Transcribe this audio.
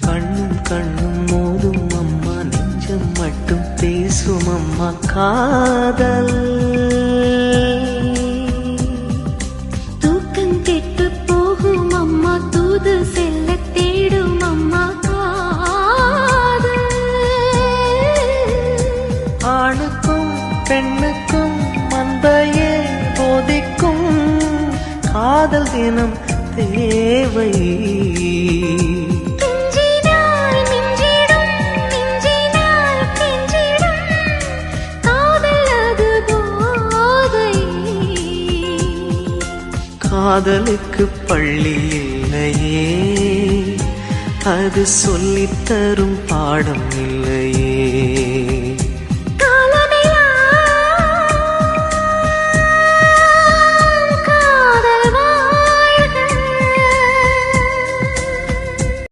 கண்ணும் கண்ணும் மோதும் அம்மா, நெஞ்சம் மட்டும் பேசும் அம்மா காதல். தூக்கம் கெட்டு போகும் அம்மா, தூது செல்ல தேடும் அம்மா காதல். ஆணுக்கும் பெண்ணுக்கும் மந்தையே போதிக்கும் காதல் தினம் தேவை. காதலுக்கு பள்ளி இல்லையே, அது சொல்லித்தரும் பாடம் இல்லையே.